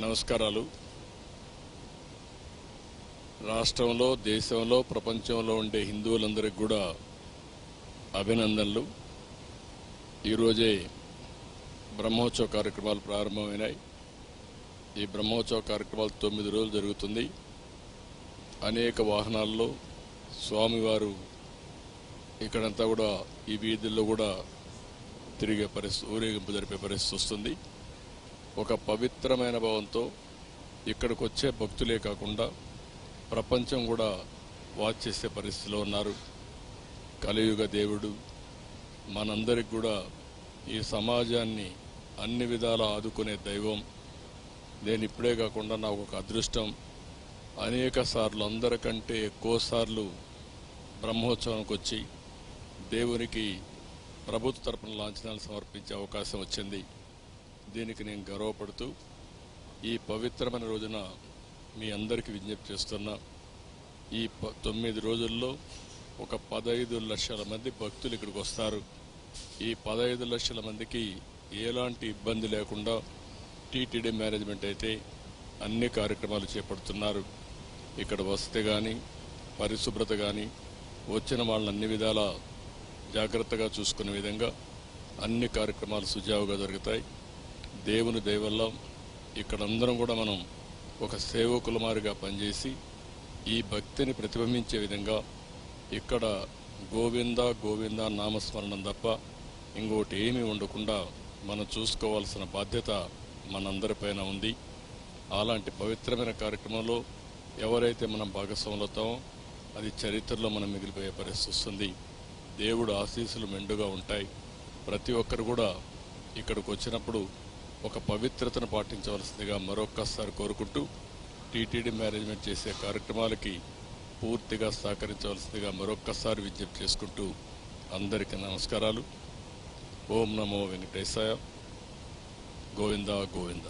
నమస్కారాలు. రాష్ట్రంలో, దేశంలో, ప్రపంచంలో ఉండే హిందువులందరికీ కూడా అభినందనలు. ఈరోజే బ్రహ్మోత్సవ కార్యక్రమాలు ప్రారంభమైనాయి. ఈ బ్రహ్మోత్సవ కార్యక్రమాలు 9 రోజులు జరుగుతుంది. అనేక వాహనాల్లో స్వామివారు ఇక్కడంతా కూడా ఈ వీధుల్లో కూడా తిరిగే పరిస్థితి, ఊరేగింపు జరిపే పరిస్థితి వస్తుంది. ఒక పవిత్రమైన భావంతో ఇక్కడికి వచ్చే భక్తులే కాకుండా ప్రపంచం కూడా వాచ్ చేసే పరిస్థితిలో ఉన్నారు. కలియుగ దేవుడు మనందరికి కూడా ఈ సమాజాన్ని అన్ని విధాలా ఆదుకునే దైవం. నేను ఇప్పుడే కాకుండా నాకు ఒక అదృష్టం, అనేక సార్లు, అందరికంటే ఎక్కువ సార్లు బ్రహ్మోత్సవానికి వచ్చి దేవునికి ప్రభుత్వ తరపున లాంఛనాలు సమర్పించే అవకాశం వచ్చింది. దీనికి నేను గర్వపడుతూ ఈ పవిత్రమైన రోజున మీ అందరికీ విజ్ఞప్తి చేస్తున్నా. ఈ 9 రోజుల్లో ఒక 15 లక్షల మంది భక్తులు ఇక్కడికి వస్తారు. ఈ 15 లక్షల మందికి ఎలాంటి ఇబ్బంది లేకుండా టీటీడీ మేనేజ్మెంట్ అయితే అన్ని కార్యక్రమాలు చేపడుతున్నారు. ఇక్కడ వసతి కానీ, పరిశుభ్రత కానీ, వచ్చిన వాళ్ళని అన్ని విధాలా జాగ్రత్తగా చూసుకునే విధంగా అన్ని కార్యక్రమాలు సుజావుగా జరుగుతాయి. దేవుని దయ వల్ల ఇక్కడందరం కూడా మనం ఒక సేవకుల మారిగా పనిచేసి ఈ భక్తిని ప్రతిబింబించే విధంగా ఇక్కడ గోవింద గోవింద నామస్మరణం తప్ప ఇంకోటి ఏమీ ఉండకుండా మనం చూసుకోవాల్సిన బాధ్యత మనందరిపైన ఉంది. అలాంటి పవిత్రమైన కార్యక్రమంలో ఎవరైతే మనం భాగస్వాములు అవుతామో అది చరిత్రలో మనం మిగిలిపోయే పరిస్థితి వస్తుంది. దేవుడు ఆశీస్సులు మెండుగా ఉంటాయి. ప్రతి ఒక్కరు కూడా ఇక్కడికి వచ్చినప్పుడు ఒక పవిత్రతను పాటించవలసిందిగా మరొక్కసారి కోరుకుంటూ టీటీడీ మేనేజ్మెంట్ చేసే కార్యక్రమాలకి పూర్తిగా సహకరించవలసిందిగా మరొక్కసారి విజ్ఞప్తి చేసుకుంటూ అందరికీ నమస్కారాలు. ఓం నమో వెంకటేశాయ. గోవింద గోవింద.